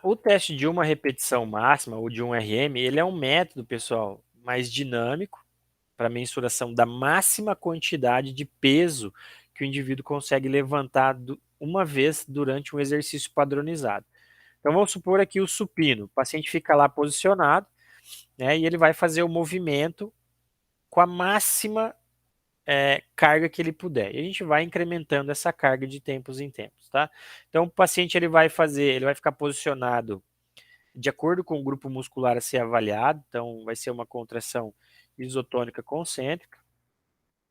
O teste de uma repetição máxima, ou de um RM, ele é um método, pessoal, mais dinâmico para mensuração da máxima quantidade de peso que o indivíduo consegue levantar uma vez durante um exercício padronizado. Então vamos supor aqui o supino. O paciente fica lá posicionado, né, e ele vai fazer o movimento com a máxima carga que ele puder. E a gente vai incrementando essa carga de tempos em tempos, tá? Então o paciente ele vai ficar posicionado de acordo com o grupo muscular a ser avaliado, então vai ser uma contração isotônica concêntrica.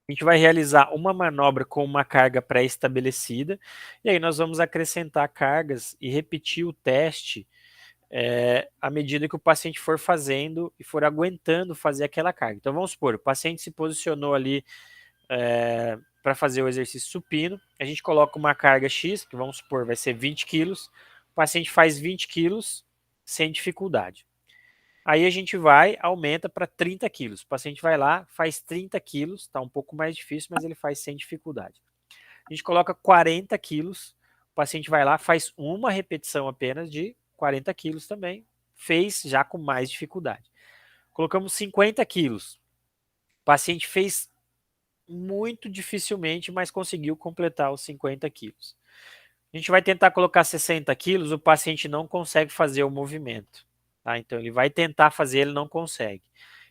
A gente vai realizar uma manobra com uma carga pré-estabelecida, e aí nós vamos acrescentar cargas e repetir o teste à medida que o paciente for fazendo e for aguentando fazer aquela carga. Então vamos supor, o paciente se posicionou ali para fazer o exercício supino, a gente coloca uma carga X, que vamos supor vai ser 20 quilos, o paciente faz 20 quilos sem dificuldade. Aí a gente aumenta para 30 quilos. O paciente vai lá, faz 30 quilos, está um pouco mais difícil, mas ele faz sem dificuldade. A gente coloca 40 quilos, o paciente vai lá, faz uma repetição apenas de 40 quilos também, fez já com mais dificuldade. Colocamos 50 quilos, o paciente fez muito dificilmente, mas conseguiu completar os 50 quilos. A gente vai tentar colocar 60 quilos, o paciente não consegue fazer o movimento. Tá? Então ele vai tentar fazer, ele não consegue.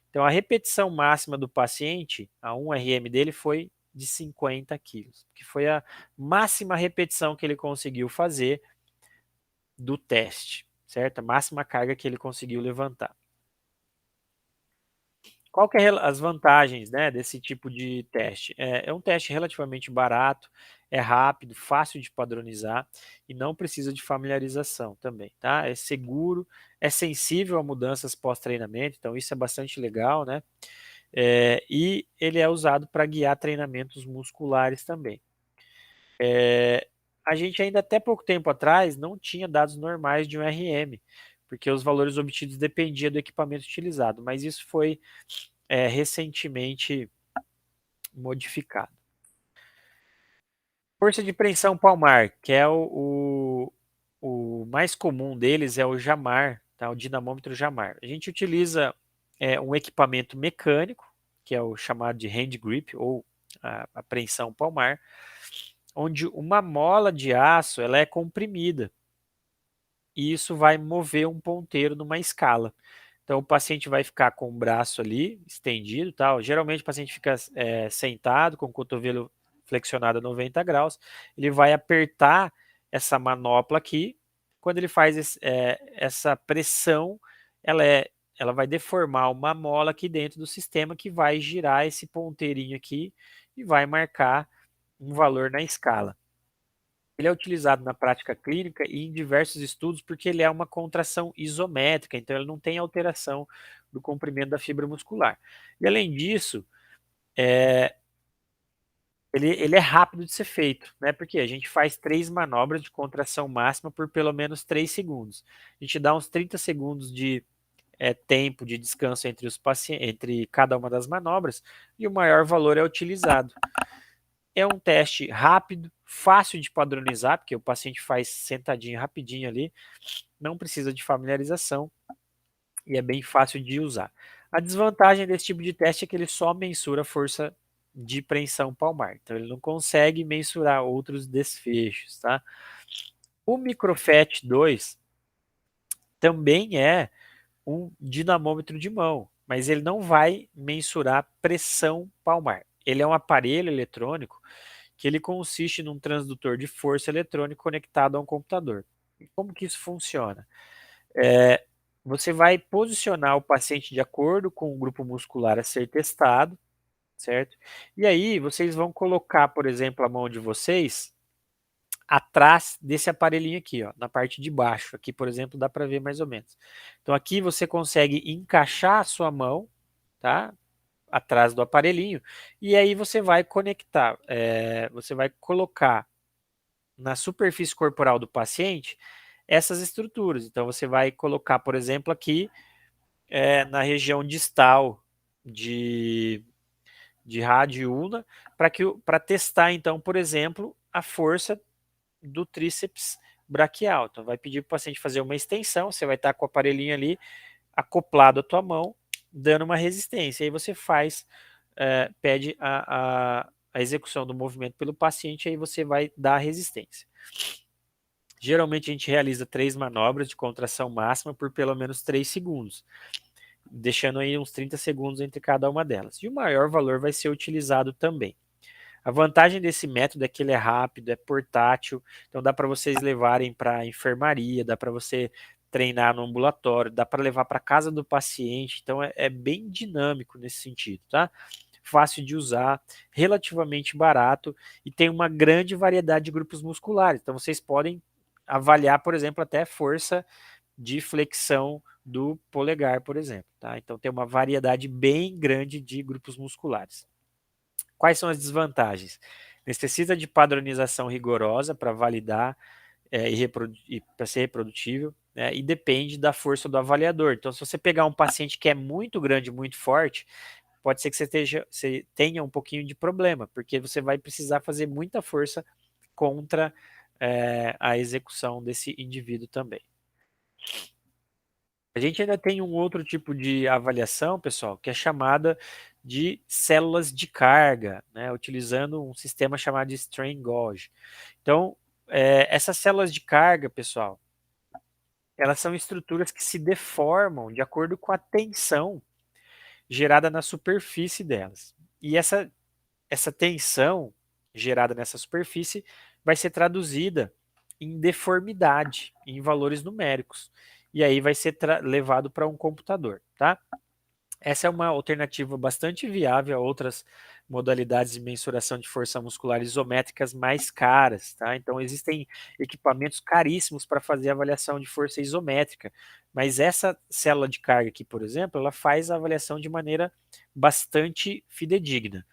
Então a repetição máxima do paciente, a 1RM dele foi de 50 quilos, que foi a máxima repetição que ele conseguiu fazer do teste, certo? A máxima carga que ele conseguiu levantar. Qual que é as vantagens, né, desse tipo de teste? É um teste relativamente barato, é rápido, fácil de padronizar e não precisa de familiarização também, tá? É seguro, é sensível a mudanças pós-treinamento, então isso é bastante legal, né? E ele é usado para guiar treinamentos musculares também. A gente ainda até pouco tempo atrás não tinha dados normais de um RM, porque os valores obtidos dependiam do equipamento utilizado, mas isso foi recentemente modificado. Força de preensão palmar, que é o mais comum deles é o Jamar, tá? O dinamômetro Jamar. A gente utiliza um equipamento mecânico, que é o chamado de hand grip, ou a preensão palmar, onde uma mola de aço ela é comprimida, e isso vai mover um ponteiro numa escala. Então o paciente vai ficar com o braço ali estendido, tal. Geralmente o paciente fica sentado com o cotovelo flexionado a 90 graus. Ele vai apertar essa manopla aqui. Quando ele faz essa pressão, ela vai deformar uma mola aqui dentro do sistema que vai girar esse ponteirinho aqui e vai marcar um valor na escala. Ele é utilizado na prática clínica e em diversos estudos porque ele é uma contração isométrica, então ele não tem alteração do comprimento da fibra muscular. E além disso, ele é rápido de ser feito, né? Porque a gente faz 3 manobras de contração máxima por pelo menos 3 segundos. A gente dá uns 30 segundos de tempo de descanso entre cada uma das manobras e o maior valor é utilizado. É um teste rápido, fácil de padronizar, porque o paciente faz sentadinho rapidinho ali, não precisa de familiarização e é bem fácil de usar. A desvantagem desse tipo de teste é que ele só mensura a força de preensão palmar, então ele não consegue mensurar outros desfechos, tá? O Microfat 2 também é um dinamômetro de mão, mas ele não vai mensurar pressão palmar. Ele é um aparelho eletrônico que ele consiste num transdutor de força eletrônico conectado a um computador. E como que isso funciona? Você vai posicionar o paciente de acordo com o grupo muscular a ser testado, certo? E aí vocês vão colocar, por exemplo, a mão de vocês atrás desse aparelhinho aqui, ó, na parte de baixo. Aqui, por exemplo, dá para ver mais ou menos. Então aqui você consegue encaixar a sua mão, tá? Atrás do aparelhinho, e aí você vai conectar, você vai colocar na superfície corporal do paciente essas estruturas. Então você vai colocar, por exemplo, aqui na região distal de, de rádio e ulna, para testar, então, por exemplo, a força do tríceps braquial. Então vai pedir para o paciente fazer uma extensão, você vai estar com o aparelhinho ali acoplado à tua mão, dando uma resistência. Aí você pede a execução do movimento pelo paciente, aí você vai dar a resistência. Geralmente a gente realiza 3 manobras de contração máxima por pelo menos 3 segundos, deixando aí uns 30 segundos entre cada uma delas. E o maior valor vai ser utilizado também. A vantagem desse método é que ele é rápido, é portátil, então dá para vocês levarem para a enfermaria, dá para você treinar no ambulatório, dá para levar para casa do paciente, então é bem dinâmico nesse sentido, tá? Fácil de usar, relativamente barato e tem uma grande variedade de grupos musculares, então vocês podem avaliar, por exemplo, até força de flexão do polegar, por exemplo, tá? Então tem uma variedade bem grande de grupos musculares. Quais são as desvantagens? Necessita de padronização rigorosa para validar e para ser reprodutível, né, e depende da força do avaliador. Então, se você pegar um paciente que é muito grande, muito forte, pode ser que você tenha um pouquinho de problema, porque você vai precisar fazer muita força contra a execução desse indivíduo também. A gente ainda tem um outro tipo de avaliação, pessoal, que é chamada de células de carga, né, utilizando um sistema chamado de strain gauge. Então, essas células de carga, pessoal, elas são estruturas que se deformam de acordo com a tensão gerada na superfície delas. E essa tensão gerada nessa superfície vai ser traduzida em deformidade, em valores numéricos. E aí vai ser levado para um computador, tá? Essa é uma alternativa bastante viável a outras modalidades de mensuração de força muscular isométricas mais caras, tá? Então existem equipamentos caríssimos para fazer avaliação de força isométrica, mas essa célula de carga aqui, por exemplo, ela faz a avaliação de maneira bastante fidedigna.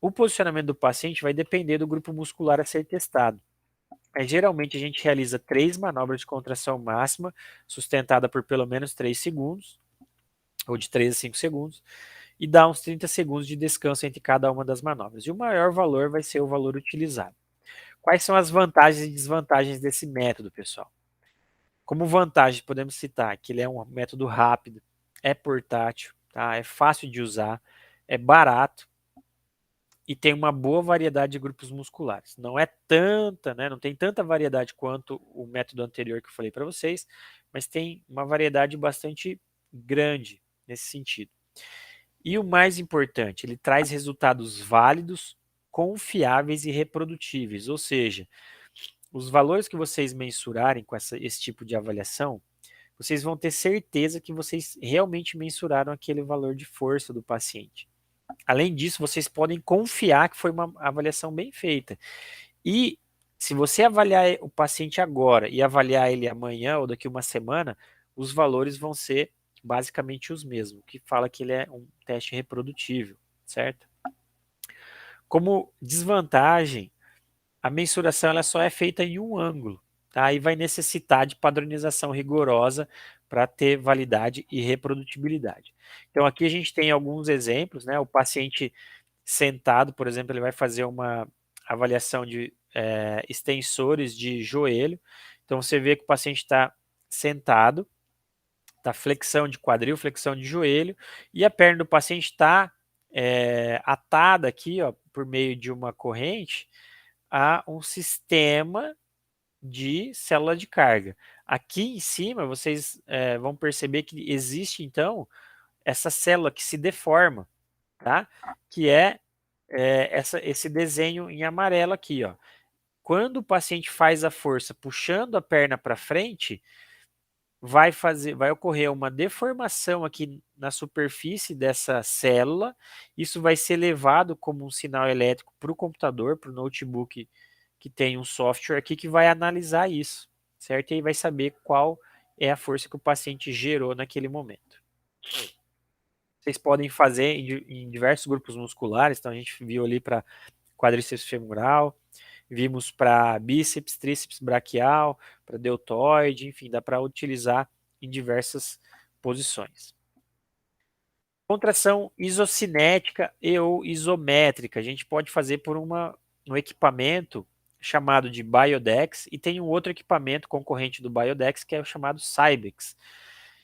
O posicionamento do paciente vai depender do grupo muscular a ser testado. Geralmente a gente realiza 3 manobras de contração máxima, sustentada por pelo menos 3 segundos, ou de 3 a 5 segundos, e dá uns 30 segundos de descanso entre cada uma das manobras. E o maior valor vai ser o valor utilizado. Quais são as vantagens e desvantagens desse método, pessoal? Como vantagem, podemos citar que ele é um método rápido, é portátil, tá? É fácil de usar, é barato, e tem uma boa variedade de grupos musculares. Não é tanta, né? Não tem tanta variedade quanto o método anterior que eu falei para vocês, mas tem uma variedade bastante grande nesse sentido. E o mais importante, ele traz resultados válidos, confiáveis e reprodutíveis, ou seja, os valores que vocês mensurarem com esse tipo de avaliação, vocês vão ter certeza que vocês realmente mensuraram aquele valor de força do paciente. Além disso, vocês podem confiar que foi uma avaliação bem feita. E se você avaliar o paciente agora e avaliar ele amanhã ou daqui uma semana, os valores vão ser basicamente os mesmos, que fala que ele é um teste reprodutível, certo? Como desvantagem, a mensuração ela só é feita em um ângulo, tá? E vai necessitar de padronização rigorosa para ter validade e reprodutibilidade. Então aqui a gente tem alguns exemplos, né? O paciente sentado, por exemplo, ele vai fazer uma avaliação de extensores de joelho. Então você vê que o paciente está sentado, tá flexão de quadril, flexão de joelho, e a perna do paciente está atada aqui, ó, por meio de uma corrente, a um sistema de célula de carga. Aqui em cima, vocês vão perceber que existe, então, essa célula que se deforma, tá? Que esse desenho em amarelo aqui, ó. Quando o paciente faz a força puxando a perna para frente, vai ocorrer uma deformação aqui na superfície dessa célula. Isso vai ser levado como um sinal elétrico para o computador, para o notebook que tem um software aqui que vai analisar isso, certo? E aí vai saber qual é a força que o paciente gerou naquele momento. Vocês podem fazer em diversos grupos musculares, então a gente viu ali para quadríceps femoral, vimos para bíceps, tríceps braquial, para deltoide, enfim, dá para utilizar em diversas posições. Contração isocinética e ou isométrica, a gente pode fazer por um equipamento chamado de Biodex e tem um outro equipamento concorrente do Biodex que é o chamado Cybex.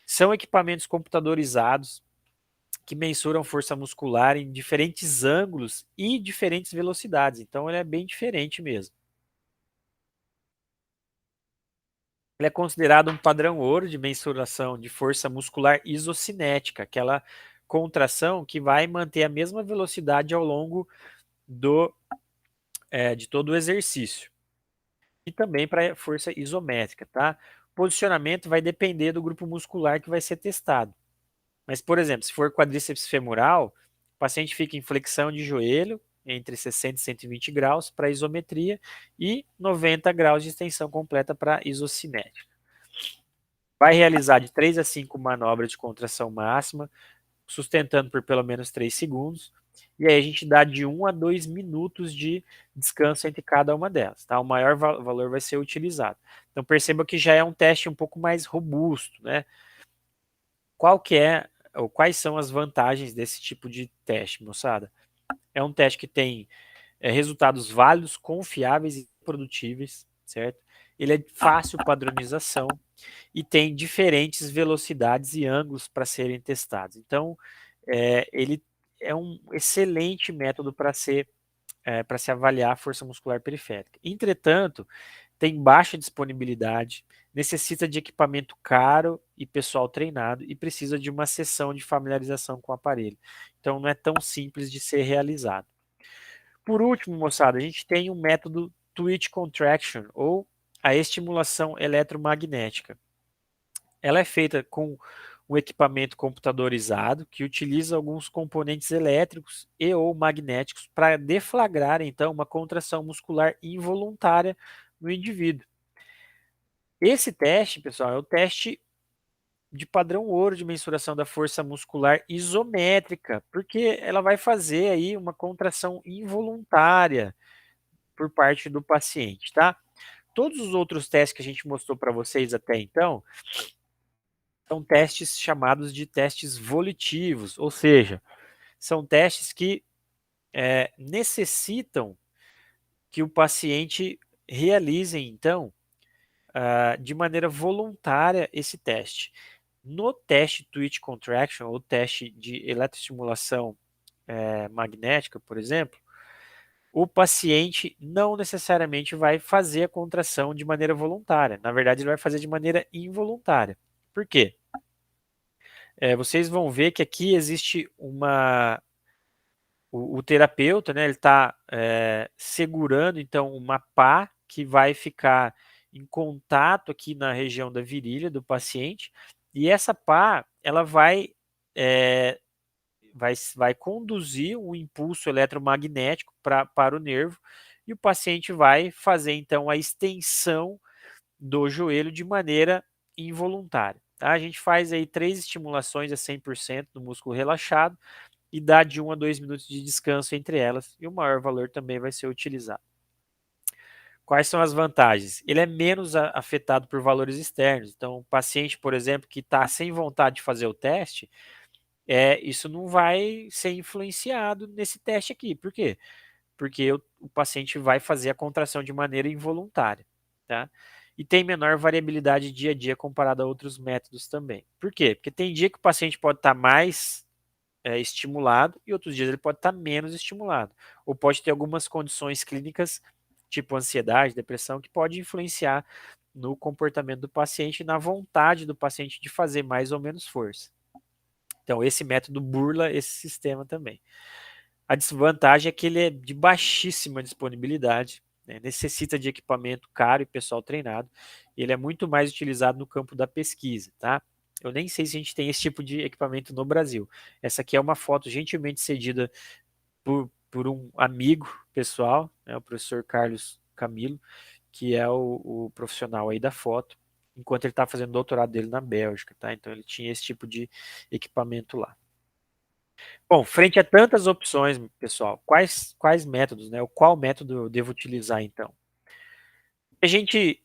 São equipamentos computadorizados que mensuram força muscular em diferentes ângulos e diferentes velocidades. Então ele é bem diferente mesmo. Ele é considerado um padrão ouro de mensuração de força muscular isocinética, aquela contração que vai manter a mesma velocidade ao longo de todo o exercício. E também para força isométrica, tá? O posicionamento vai depender do grupo muscular que vai ser testado. Mas, por exemplo, se for quadríceps femoral, o paciente fica em flexão de joelho, entre 60 e 120 graus para isometria e 90 graus de extensão completa para isocinética. Vai realizar de 3 a 5 manobras de contração máxima, sustentando por pelo menos 3 segundos. E aí a gente dá de 1 a 2 minutos de descanso entre cada uma delas. Tá? O maior valor vai ser utilizado. Então perceba que já é um teste um pouco mais robusto, né? Qual que é, ou quais são as vantagens desse tipo de teste, moçada? É um teste que tem resultados válidos, confiáveis e produtíveis, certo? Ele é fácil padronização e tem diferentes velocidades e ângulos para serem testados. Então, ele é um excelente método para se avaliar a força muscular periférica. Entretanto, tem baixa disponibilidade, necessita de equipamento caro e pessoal treinado e precisa de uma sessão de familiarização com o aparelho. Então, não é tão simples de ser realizado. Por último, moçada, a gente tem um método Twitch Contraction, ou a estimulação eletromagnética. Ela é feita com um equipamento computadorizado que utiliza alguns componentes elétricos e ou magnéticos para deflagrar, então, uma contração muscular involuntária no indivíduo. Esse teste, pessoal, é o teste de padrão ouro de mensuração da força muscular isométrica, porque ela vai fazer aí uma contração involuntária por parte do paciente, tá? Todos os outros testes que a gente mostrou para vocês até então são testes chamados de testes volitivos, ou seja, são testes que necessitam que o paciente realize, então, de maneira voluntária esse teste. No teste Twitch Contraction, ou teste de eletroestimulação magnética, por exemplo, o paciente não necessariamente vai fazer a contração de maneira voluntária. Na verdade, ele vai fazer de maneira involuntária. Por quê? Vocês vão ver que aqui existe o terapeuta, né, ele está segurando então uma pá que vai ficar em contato aqui na região da virilha do paciente, e essa pá ela é, vai conduzir um impulso eletromagnético para o nervo, e o paciente vai fazer então a extensão do joelho de maneira involuntária. Tá? A gente faz aí 3 estimulações a 100% do músculo relaxado e dá de 1 a 2 minutos de descanso entre elas, e o maior valor também vai ser utilizado. Quais são as vantagens? Ele é menos afetado por valores externos. Então, o paciente, por exemplo, que está sem vontade de fazer o teste, isso não vai ser influenciado nesse teste aqui. Por quê? Porque o paciente vai fazer a contração de maneira involuntária. Tá? E tem menor variabilidade dia a dia comparado a outros métodos também. Por quê? Porque tem dia que o paciente pode estar mais estimulado e outros dias ele pode estar menos estimulado. Ou pode ter algumas condições clínicas, tipo ansiedade, depressão, que pode influenciar no comportamento do paciente e na vontade do paciente de fazer mais ou menos força. Então, esse método burla esse sistema também. A desvantagem é que ele é de baixíssima disponibilidade, né? Necessita de equipamento caro e pessoal treinado. E ele é muito mais utilizado no campo da pesquisa, tá? Eu nem sei se a gente tem esse tipo de equipamento no Brasil. Essa aqui é uma foto gentilmente cedida por um amigo pessoal, né, o professor Carlos Camilo, que é o profissional aí da foto, enquanto ele está fazendo o doutorado dele na Bélgica, tá? Então ele tinha esse tipo de equipamento lá. Bom, frente a tantas opções, pessoal, quais métodos, né? Qual método eu devo utilizar então? O que a gente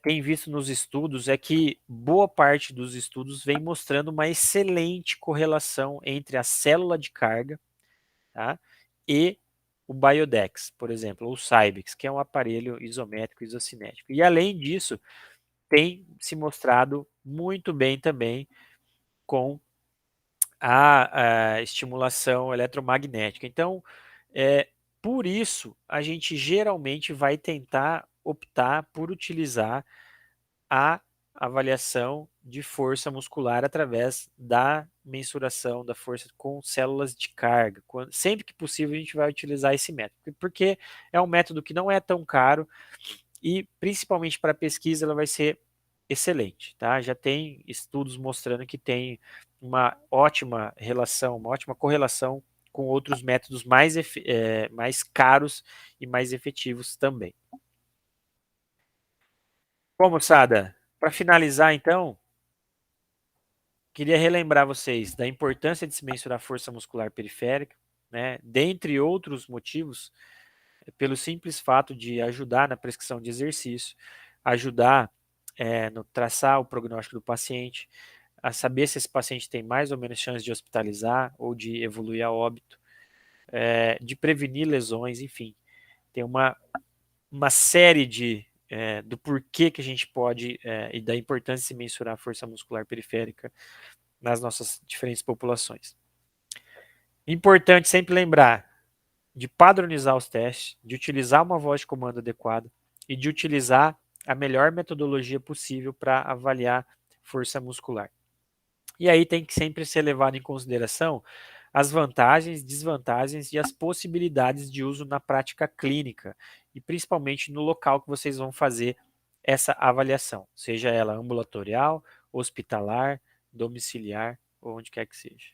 tem visto nos estudos é que boa parte dos estudos vem mostrando uma excelente correlação entre a célula de carga, tá, e o Biodex, por exemplo, ou o Cybex, que é um aparelho isométrico isocinético. E além disso, tem se mostrado muito bem também com a estimulação eletromagnética. Então, por isso, a gente geralmente vai tentar optar por utilizar a avaliação de força muscular através da mensuração da força com células de carga. Sempre que possível, a gente vai utilizar esse método, porque é um método que não é tão caro e, principalmente para pesquisa, ela vai ser excelente. Tá? Já tem estudos mostrando que tem uma ótima relação, uma ótima correlação com outros métodos mais caros e mais efetivos também. Bom, moçada, para finalizar então, queria relembrar vocês da importância de se mensurar a força muscular periférica, né? Dentre outros motivos, pelo simples fato de ajudar na prescrição de exercício, ajudar no traçar o prognóstico do paciente, a saber se esse paciente tem mais ou menos chance de hospitalizar ou de evoluir a óbito, de prevenir lesões, enfim. Tem uma série do porquê que a gente pode e da importância de se mensurar a força muscular periférica nas nossas diferentes populações. Importante sempre lembrar de padronizar os testes, de utilizar uma voz de comando adequada e de utilizar a melhor metodologia possível para avaliar força muscular. E aí tem que sempre ser levado em consideração as vantagens, desvantagens e as possibilidades de uso na prática clínica e principalmente no local que vocês vão fazer essa avaliação, seja ela ambulatorial, hospitalar, domiciliar ou onde quer que seja.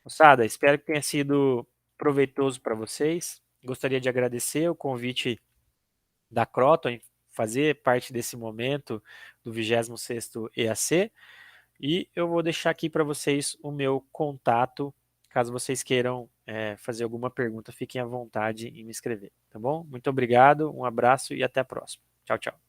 Moçada, espero que tenha sido proveitoso para vocês. Gostaria de agradecer o convite da Croton em fazer parte desse momento do 26º EAC e eu vou deixar aqui para vocês o meu contato, caso vocês queiram fazer alguma pergunta, fiquem à vontade em me escrever, tá bom? Muito obrigado, um abraço e até a próxima. Tchau, tchau.